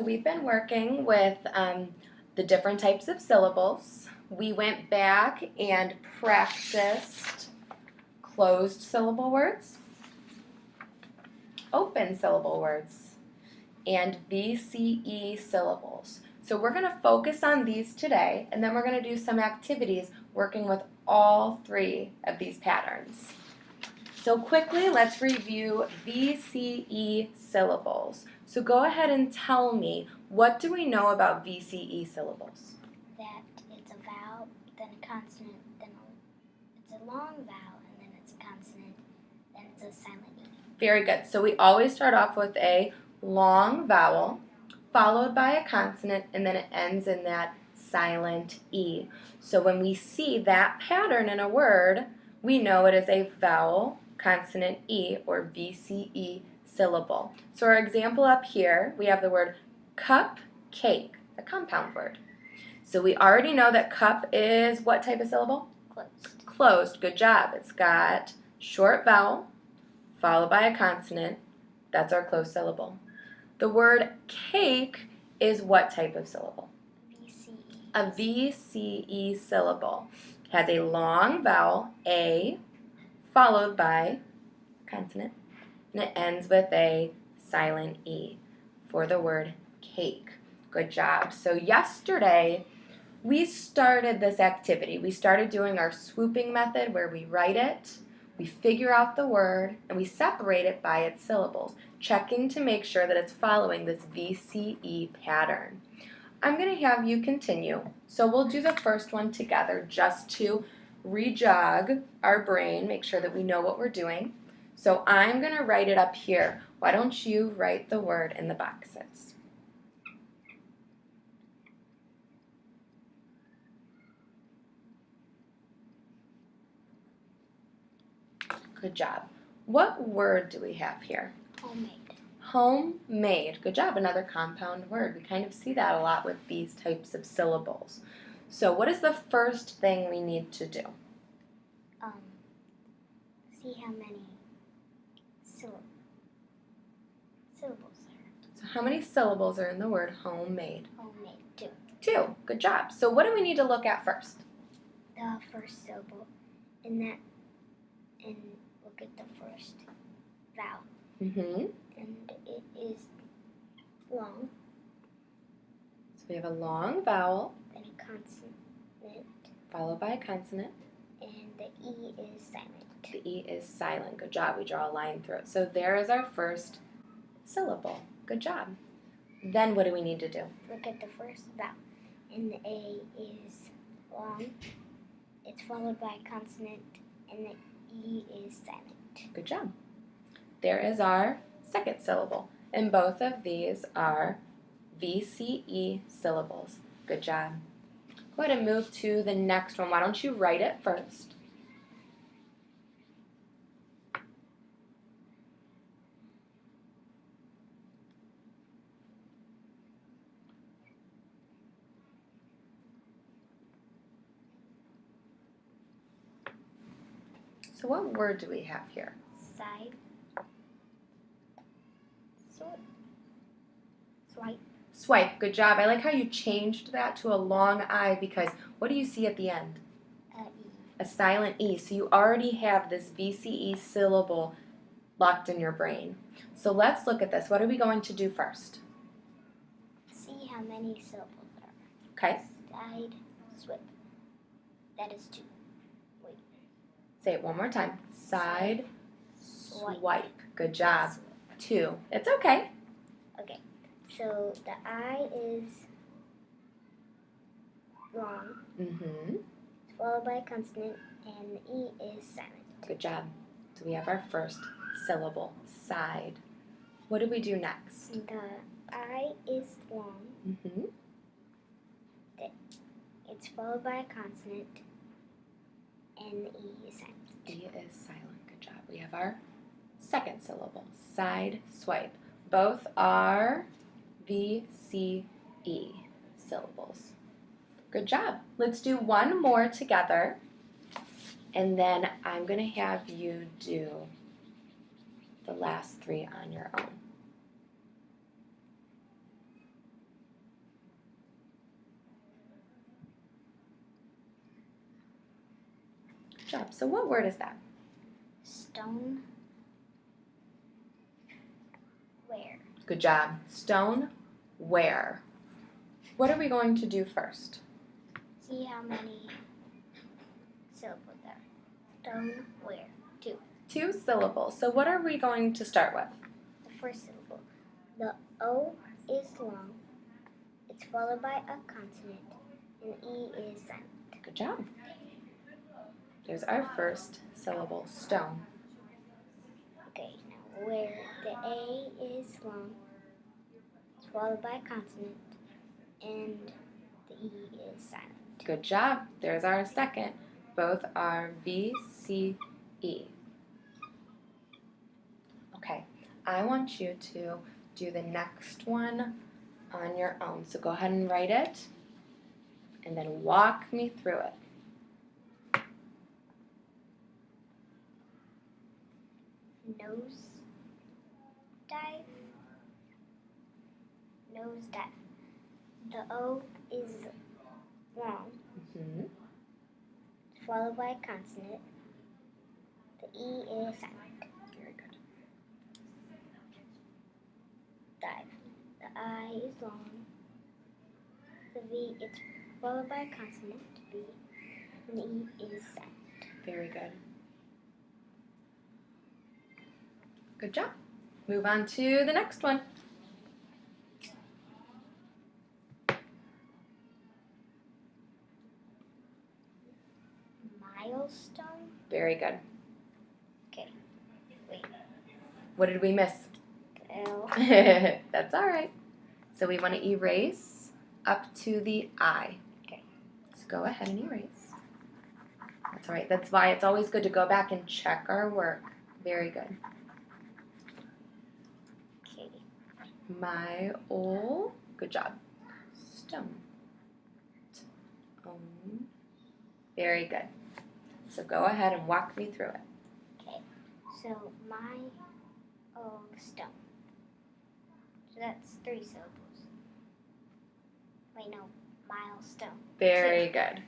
We've been working with the different types of syllables. We went back and practiced closed syllable words, open syllable words, and VCE syllables. So we're going to focus on these today, and then we're going to do some activities working with all three of these patterns. So quickly, let's review VCE syllables. So go ahead and tell me, what do we know about VCE syllables? That it's a vowel, then a consonant, then it's a long vowel, and then it's a consonant, then it's a silent E. Very good. So we always start off with a long vowel, followed by a consonant, and then it ends in that silent E. So when we see that pattern in a word, we know it is a vowel, consonant E, or VCE syllable. So our example up here, we have the word cupcake, a compound word. So we already know that cup is what type of syllable? Closed. Closed. Good job. It's got short vowel, followed by a consonant. That's our closed syllable. The word cake is what type of syllable? VCE. A VCE syllable. It has a long vowel, A, followed by consonant, and it ends with a silent E for the word cake. Good job. So yesterday, we started this activity. We started doing our swooping method where we write it, we figure out the word, and we separate it by its syllables, checking to make sure that it's following this VCE pattern. I'm going to have you continue. So we'll do the first one together just to re-jog our brain, make sure that we know what we're doing. So I'm going to write it up here. Why don't you write the word in the boxes? Good job. What word do we have here? Homemade. Homemade. Good job. Another compound word. We kind of see that a lot with these types of syllables. So what is the first thing we need to do? See how many syllables are. So how many syllables are in the word homemade? Homemade, 2. 2. Good job. So what do we need to look at first? The first syllable, and look at the first vowel. And it is long. So we have a long vowel, Then a consonant, followed by a consonant. and the E is silent. The E is silent. Good job. We draw a line through it. So there is our first syllable. Good job. Then what do we need to do? Look at the first vowel, and the A is long. It's followed by a consonant, and the E is silent. Good job. There is our second syllable. And both of these are VCE syllables. Good job. Go ahead and move to the next one. Why don't you write it first? So what word do we have here? Side. Swipe. Swipe. Good job. I like how you changed that to a long I because what do you see at the end? E. A silent E. So you already have this VCE syllable locked in your brain. So let's look at this. What are we going to do first? See how many syllables there are. Okay. Side. Swipe. That is 2. Wait. Say it one more time. Side, Swipe. swipe. Good job. 2. It's okay. Okay. So the I is long. It's followed by a consonant, and the E is silent. Good job. So we have our first syllable, side. What do we do next? The I is long. It's followed by a consonant, and the E is silent. E is silent. Good job. We have our second syllable, side, swipe. Both are VCE syllables. Good job. Let's do one more together, and then I'm going to have you do the last 3 on your own. job. So what word is that? Stone. Where? Good job. Stone where. What are we going to do first? See how many syllables there are. Stone where? 2. 2 syllables. So what are we going to start with? The first syllable. The O is long. It's followed by a consonant, and the E is silent. Good job. There's our first syllable, stone. Okay, now where the A is long, it's followed by a consonant, and the E is silent. Good job. There's our second. Both are V, C, E. Okay, I want you to do the next one on your own. So go ahead and write it, and then walk me through it. Nose dive. Nose dive. The O is long, Mm-hmm. followed by a consonant. The E is silent. Very good. Dive. The I is long. The V it's followed by a consonant, B, and the E is silent. Very good. Good job. Move on to the next one. Milestone. Very good. Okay. Wait. What did we miss? L. That's all right. So we want to erase up to the I. Okay. So go ahead and erase. That's all right. That's why it's always good to go back and check our work. Very good. Okay. My old, good job. Stone. Stone. Very good. So go ahead and walk me through it. Okay. So my old stone. So that's 3 syllables. Wait, no. Milestone. Very good.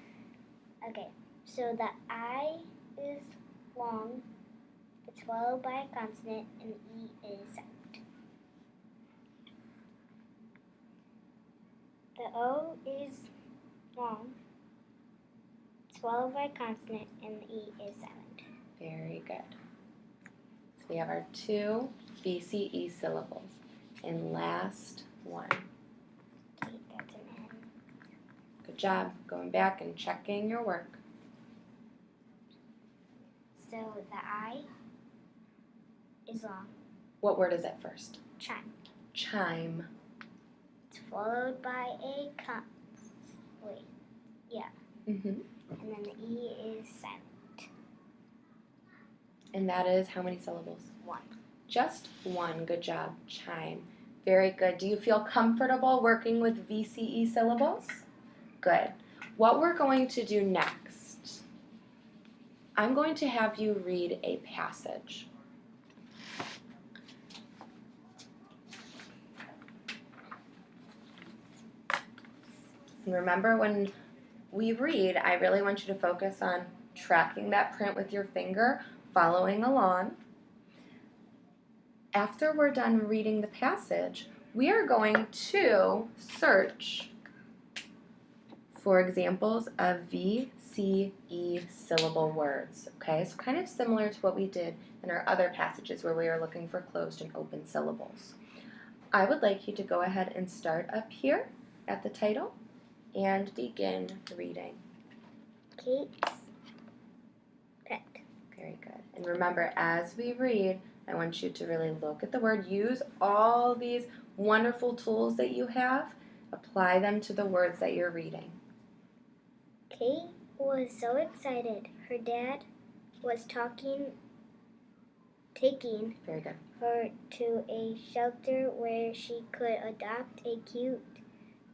Okay. So the I is long. It's followed by a consonant, and the E is silent. The O is long. It's followed by a consonant, and the E is silent. Very good. So we have our 2 BCE syllables. And last one. Okay, that's an N. Good job. Going back and checking your work. So the I is long. What word is it first? Chime. Chime. It's followed by a Mm-hmm. and then the E is silent. And that is how many syllables? 1. Just 1. Good job. Chime. Very good. Do you feel comfortable working with VCE syllables? Good. What we're going to do next, I'm going to have you read a passage. And remember, when we read, I really want you to focus on tracking that print with your finger, following along. After we're done reading the passage, we are going to search for examples of VCE syllable words. Okay, so kind of similar to what we did in our other passages where we are looking for closed and open syllables. I would like you to go ahead and start up here at the title and begin reading. Kate's pet. Very good. And remember, as we read, I want you to really look at the word. Use all these wonderful tools that you have. Apply them to the words that you're reading. Kate was so excited. Her dad was taking Very good. her to a shelter where she could adopt a cute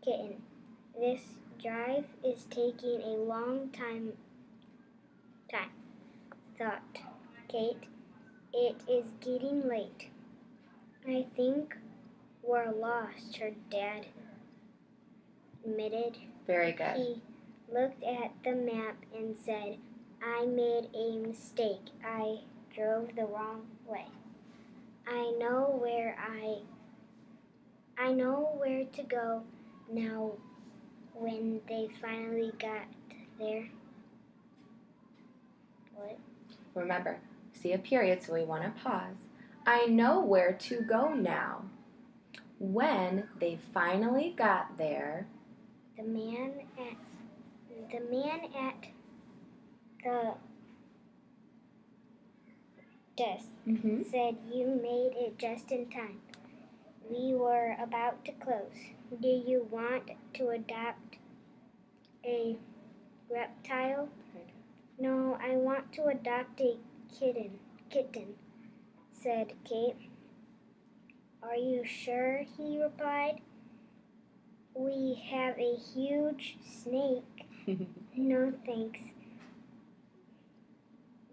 kitten. This drive is taking a long time, thought Kate. It is getting late. I think we're lost, her dad admitted. Very good. He looked at the map and said, I made a mistake. I drove the wrong way. I know where to go now. When they finally got there. What? Remember, see a period, so we want to pause. I know where to go now. When they finally got there, The man at the desk said you made it just in time. We were about to close. Do you want to adopt a reptile? No, I want to adopt a kitten, said Kate. Are you sure? He replied. We have a huge snake. No thanks.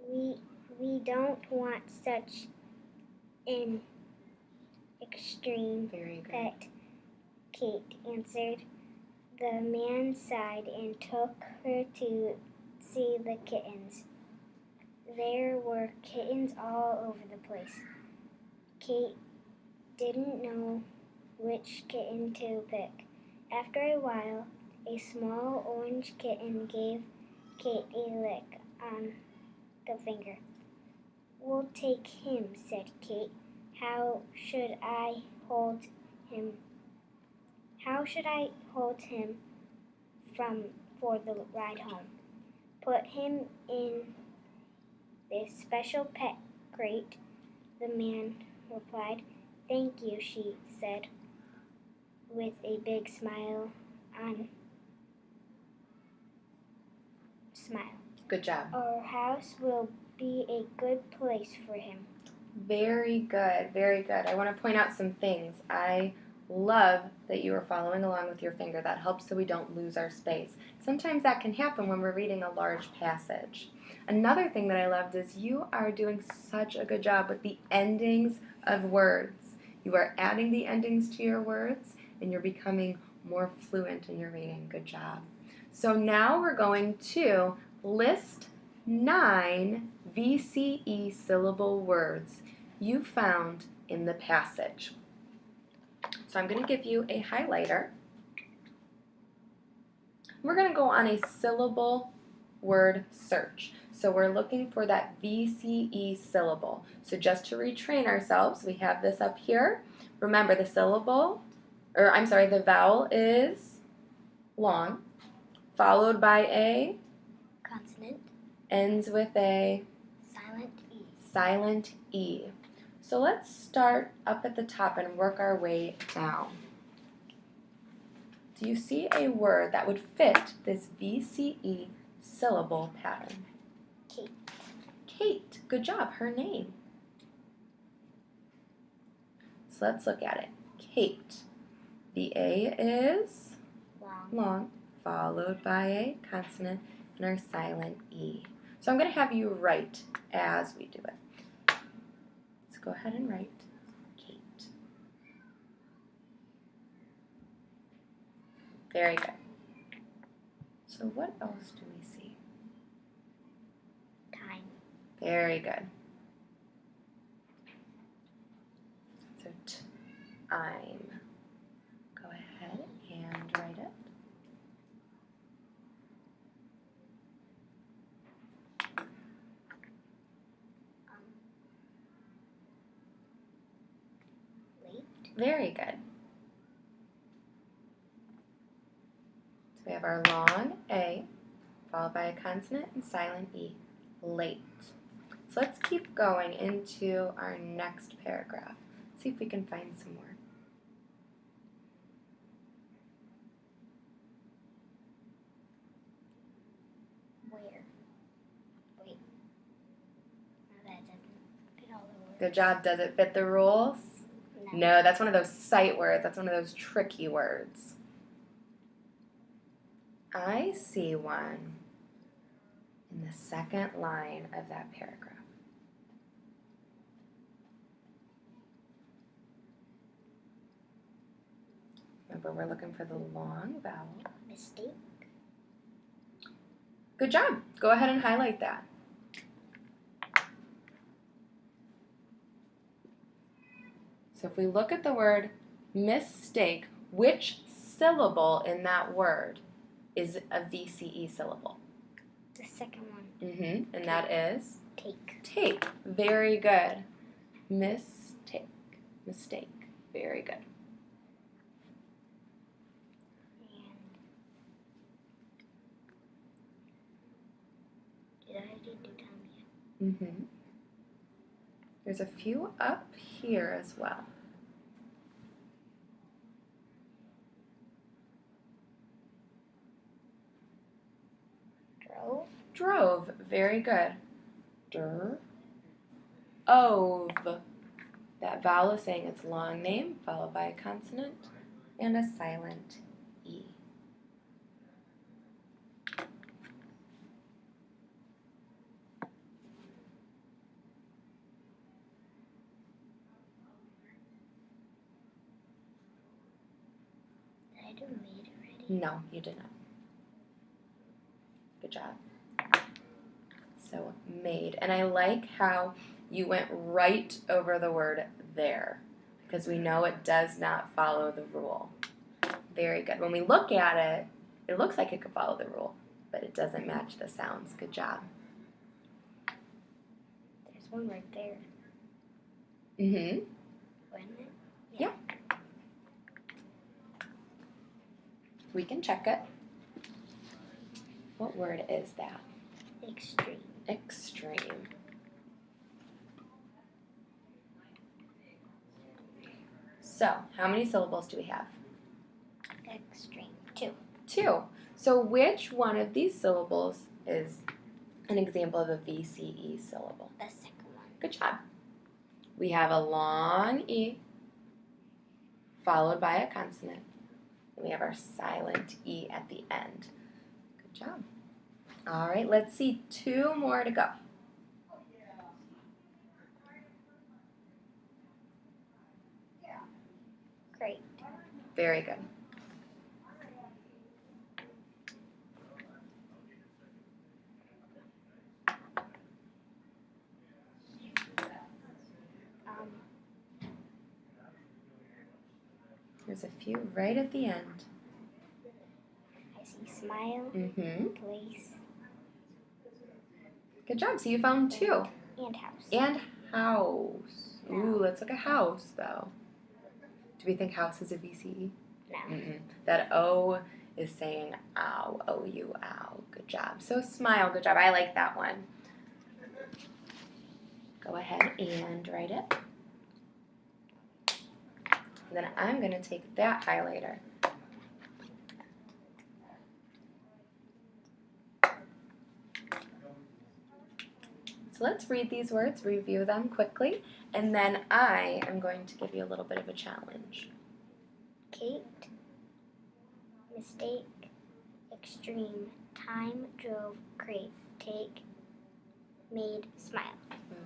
We don't want such an extreme Very good. pet, Kate answered. The man sighed and took her to see the kittens. There were kittens all over the place. Kate didn't know which kitten to pick. After a while, a small orange kitten gave Kate a lick on the finger. We'll take him, said Kate. How should I hold him? For the ride home? Put him in this special pet crate, the man replied. Thank you, she said, with a big smile. Good job. Our house will be a good place for him. Very good, very good. I want to point out some things. I love that you are following along with your finger. That helps so we don't lose our space. Sometimes that can happen when we're reading a large passage. Another thing that I loved is you are doing such a good job with the endings of words. You are adding the endings to your words and you're becoming more fluent in your reading. Good job. So now we're going to list 9 VCE syllable words you found in the passage. So I'm going to give you a highlighter. We're going to go on a syllable word search. So we're looking for that VCE syllable. So just to retrain ourselves, we have this up here. Remember the the vowel is long, followed by a consonant, ends with a silent E. So let's start up at the top and work our way down. Do you see a word that would fit this VCE syllable pattern? Kate. Kate. Good job. Her name. So let's look at it. Kate. The A is long, followed by a consonant and our silent E. So I'm going to have you write as we do it. So go ahead and write Kate. Very good. So what else do we see? Time. Very good. So time. Go ahead and write it. Late. Very good. So we have our long A, followed by a consonant and silent E, late. So let's keep going into our next paragraph. See if we can find some more. Where? Wait. No, that doesn't fit all the words. Good job. Does it fit the rules? No, that's one of those sight words. That's one of those tricky words. I see one in the second line of that paragraph. Remember, we're looking for the long vowel. Mistake. Good job. Go ahead and highlight that. So if we look at the word mistake, which syllable in that word is a VCE syllable? The second one. And that is? Take. Take. Very good. Mistake. Mistake. Very good. And did I already do Tommy? There's a few up here as well. Drove. Drove. Very good. Ove. That vowel is saying its long name, followed by a consonant and a silent E. Did I do made already? No, you did not. Good job. So, made. And I like how you went right over the word there, because we know it does not follow the rule. Very good. When we look at it, it looks like it could follow the rule, but it doesn't match the sounds. Good job. There's one right there. Mm-hmm. Wasn't it? Yeah. We can check it. What word is that? Extreme. Extreme. So, how many syllables do we have? Extreme. 2. 2. So, which one of these syllables is an example of a VCE syllable? The second one. Good job. We have a long E followed by a consonant. And we have our silent E at the end. Good job. All right, let's see 2 more to go. Great. Very good. There's a few right at the end. I see smile. Place. Good job. So you found 2. And house. And house. Ooh, let's look at house, though. Do we think house is a VCE? No. That O is saying ow, O-U, ow. Good job. So smile. Good job. I like that one. Go ahead and write it. And then I'm going to take that highlighter. So let's read these words, review them quickly, and then I am going to give you a little bit of a challenge. Kate. Mistake. Extreme. Time. Drove. Crate. Take. Made. Smile.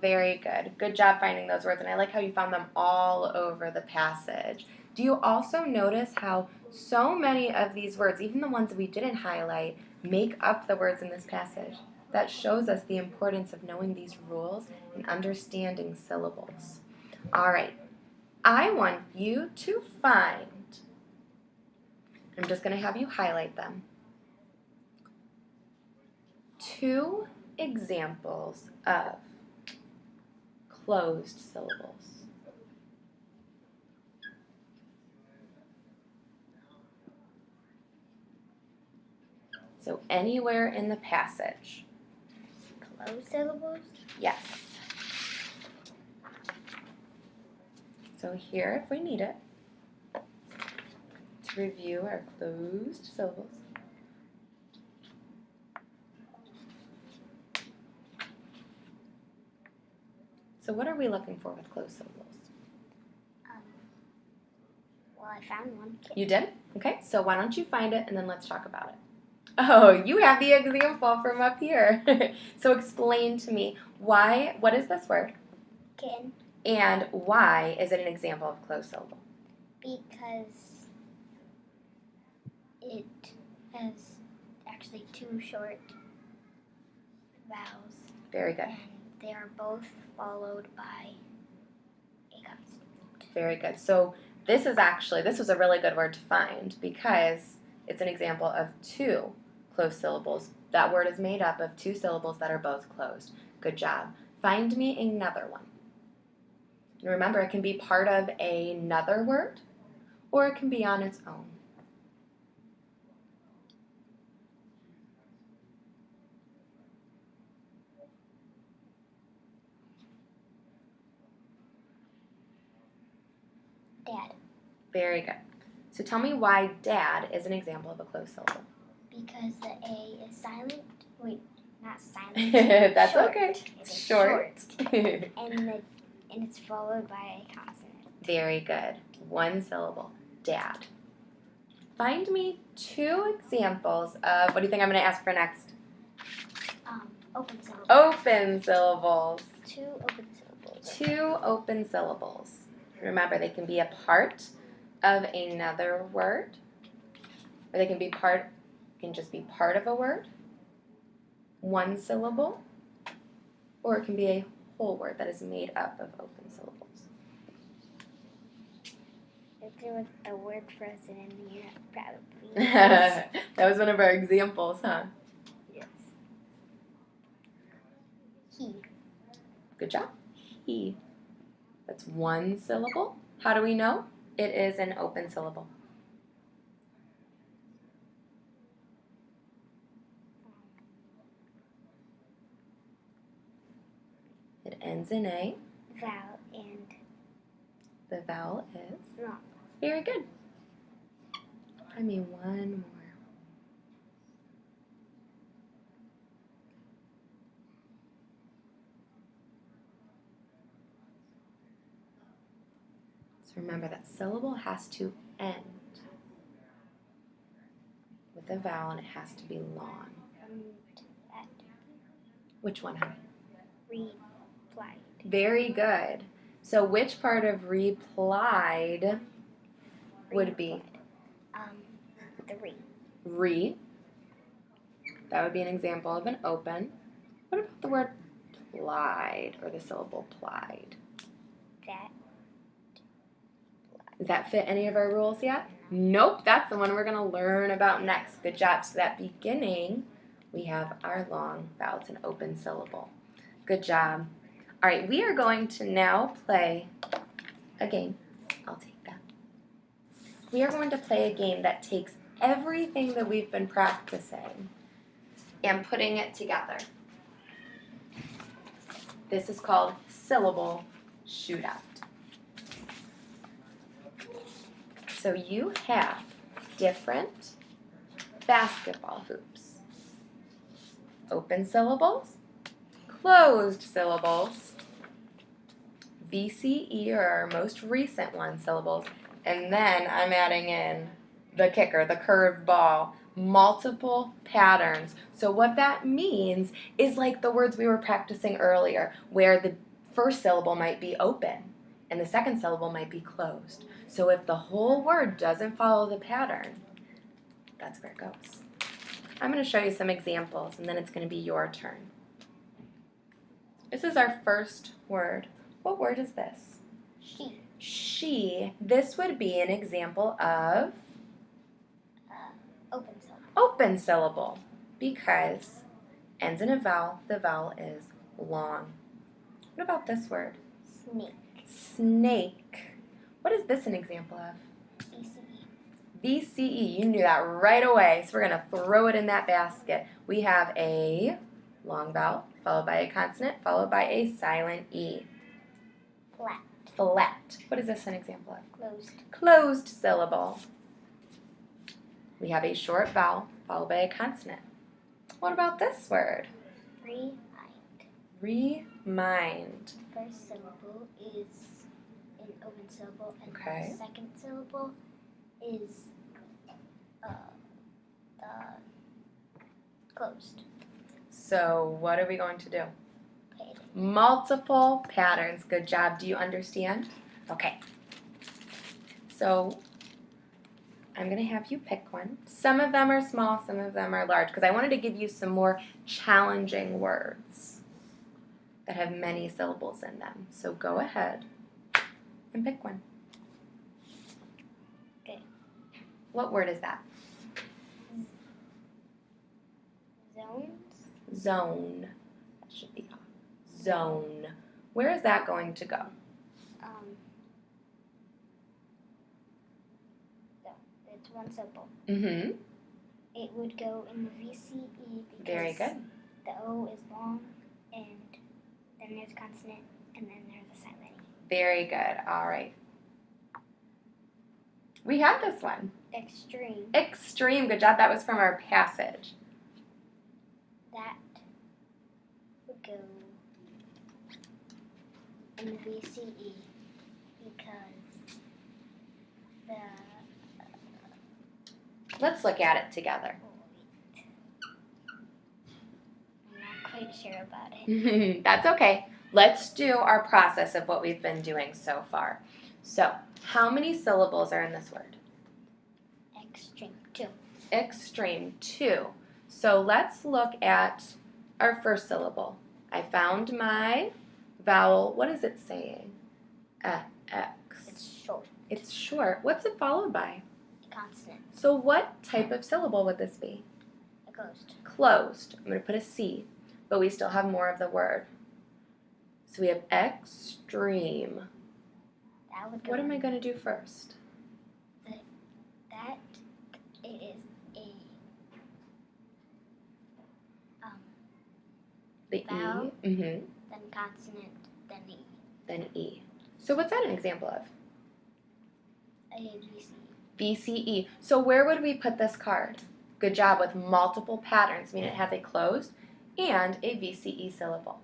Very good. Good job finding those words, and I like how you found them all over the passage. Do you also notice how so many of these words, even the ones we didn't highlight, make up the words in this passage? That shows us the importance of knowing these rules and understanding syllables. All right, I want you to find, I'm just going to have you highlight them, 2 examples of closed syllables. So anywhere in the passage. Closed syllables? Yes. So here, if we need it, to review our closed syllables. So what are we looking for with closed syllables? Well, I found one. You did? Okay, so why don't you find it and then let's talk about it. Oh, you have the example from up here. So explain to me what is this word? Kitten. And why is it an example of closed syllable? Because it has actually 2 short vowels. Very good. And they are both followed by a consonant. Very good. So this was a really good word to find because it's an example of two closed syllables. That word is made up of two syllables that are both closed. Good job. Find me another one. And remember, it can be part of another word or it can be on its own. Dad. Very good. So tell me why dad is an example of a closed syllable. Because the A is silent. Wait, not silent. That's short. okay. It's Short. and it's followed by a consonant. Very good. One syllable. Dad. Find me two examples of, what do you think I'm going to ask for next? Open syllables. Open syllables. Two open syllables. Two open syllables. Remember, they can be a part of another word, or they can just be part of a word, one syllable, or it can be a whole word that is made up of open syllables. If there was the word frozen in here, probably. That was one of our examples, huh? Yes. He. Good job. He. That's one syllable. How do we know? It is an open syllable. It ends in a. Vowel and The vowel is. no. Very good. I mean, one more. So remember that syllable has to end with a vowel and it has to be long. That Which one, honey? replied. Very good. So which part of replied would be? The re. Re. That would be an example of an open. What about the word plied or the syllable plied? That. Does that fit any of our rules yet? Nope, that's the one we're going to learn about next. Good job. So that beginning, we have our long vowel. It's an open syllable. Good job. All right, we are going to now play a game. I'll take that. We are going to play a game that takes everything that we've been practicing and putting it together. This is called syllable shootout. So you have different basketball hoops. Open syllables, closed syllables, VCE or our most recent one syllables, and then I'm adding in the kicker, the curved ball, multiple patterns. So what that means is like the words we were practicing earlier, where the first syllable might be open and the second syllable might be closed. So if the whole word doesn't follow the pattern, that's where it goes. I'm going to show you some examples and then it's going to be your turn. This is our first word. What word is this? She. She. This would be an example of Open syllable. open syllable because ends in a vowel. The vowel is long. What about this word? Snake. Snake. What is this an example of? ECE. VCE. You knew that right away. So we're going to throw it in that basket. We have a long vowel followed by a consonant followed by a silent E. Flat. Flat. What is this an example of? Closed. Closed syllable. We have a short vowel followed by a consonant. What about this word? Remind. Remind. First syllable is an open syllable, and Okay. the second syllable is closed. So what are we going to do? Okay. Multiple patterns. Good job. Do you understand? Okay. So I'm going to have you pick one. Some of them are small, some of them are large, because I wanted to give you some more challenging words that have many syllables in them. So go ahead and pick one. Okay. What word is that? Zones. Zone. That should be off. Zone. Where is that going to go? It's one syllable. Mm-hmm. It would go in the VCE because Very good. the O is long, and then there's consonant, and then there's a silent E. Very good. All right. We had this one. Extreme. Extreme. Good job. That was from our passage. That would go in the VCE because the Let's look at it together. I'm not quite sure about it. That's okay. Let's do our process of what we've been doing so far. So, how many syllables are in this word? Extreme. 2. Extreme. 2. So let's look at our first syllable. I found my vowel. What is it saying? X. It's short. It's short. What's it followed by? A consonant. So what type of syllable would this be? A closed. Closed. I'm going to put a C, but we still have more of the word. So we have extreme. That would go What am I going to do first? That is a The vowel. E. Then consonant, then E. Then E. So what's that an example of? A, B, C. BCE. So where would we put this card? Good job, with multiple patterns. I mean, it has a closed and a VCE syllable.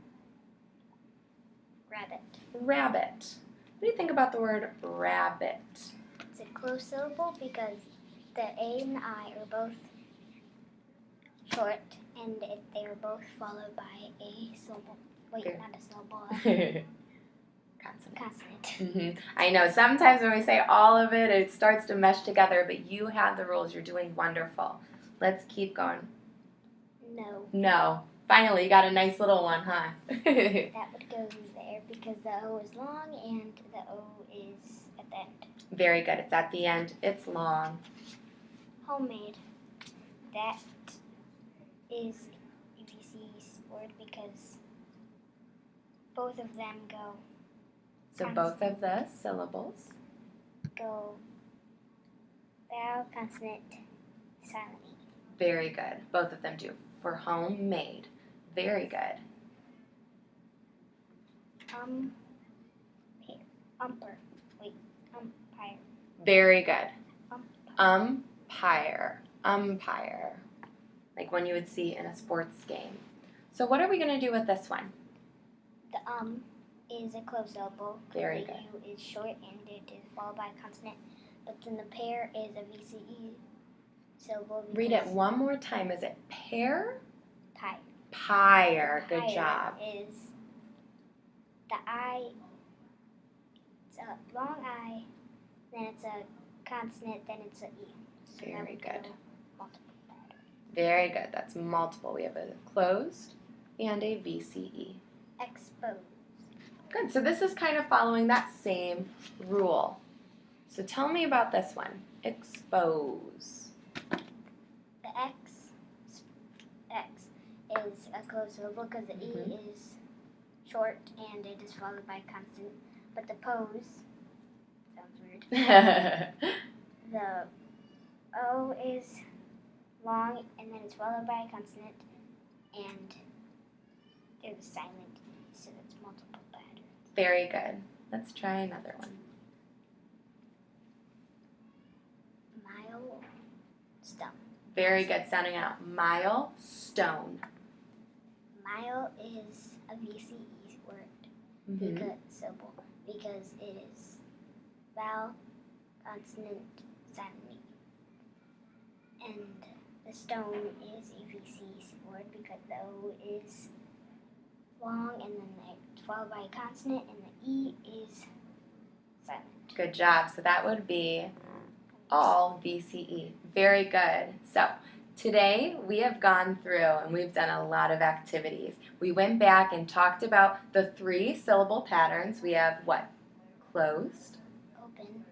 Rabbit. Rabbit. What do you think about the word rabbit? It's a closed syllable because the A and the I are both short, and they are both followed by a syllable. Wait, Okay. not a syllable. Consonant. Consonant. I know, sometimes when we say all of it, it starts to mesh together, but you have the rules. You're doing wonderful. Let's keep going. No. No. Finally, you got a nice little one, huh? That would go there because the O is long and the O is at the end. Very good. It's at the end. It's long. Homemade. That is UBC's word because both of them go So both of the syllables. vowel, consonant, silent E. Very good. Both of them do. For homemade. Very good. Umpire. Very good. Umpire. Umpire. Like one you would see in a sports game. So what are we going to do with this one? The is a closed syllable. Very the good. U is short and it is followed by a consonant. But then the pair is a VCE syllable. Read it one more time. Is it pear? Pyre. Pyre. Good Pyre job. Is the I. It's a long I, then it's a consonant, then it's a E. So that Very would good. go multiple patterns. Very good. That's multiple. We have a closed and a VCE. Expose. Good. So this is kind of following that same rule. So tell me about this one. Expose. The X is a closed syllable because the E is short and it is followed by a consonant. But the pose sounds weird. The O is long and then it's followed by a consonant, and there's a silent E, so that's multiple patterns. Very good. Let's try another one. Milestone. Very good. Sounding out. Milestone. Mile is a VCE word because it is vowel, consonant, silent E. And the stone is a VCE word because the O is long and then it's followed by a consonant and the E is silent. Good job. So that would be all VCE. Very good. So today we have gone through and we've done a lot of activities. We went back and talked about the 3 syllable patterns. We have what? Closed, open,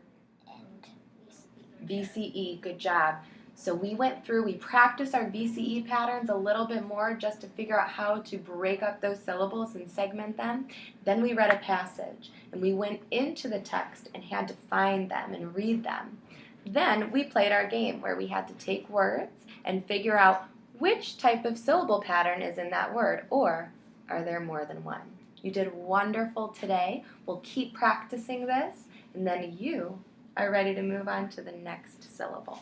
and VCE. Good job. So we went through, we practiced our VCE patterns a little bit more just to figure out how to break up those syllables and segment them. Then we read a passage and we went into the text and had to find them and read them. Then we played our game where we had to take words and figure out which type of syllable pattern is in that word, or are there more than one? You did wonderful today. We'll keep practicing this, and then you are ready to move on to the next syllable.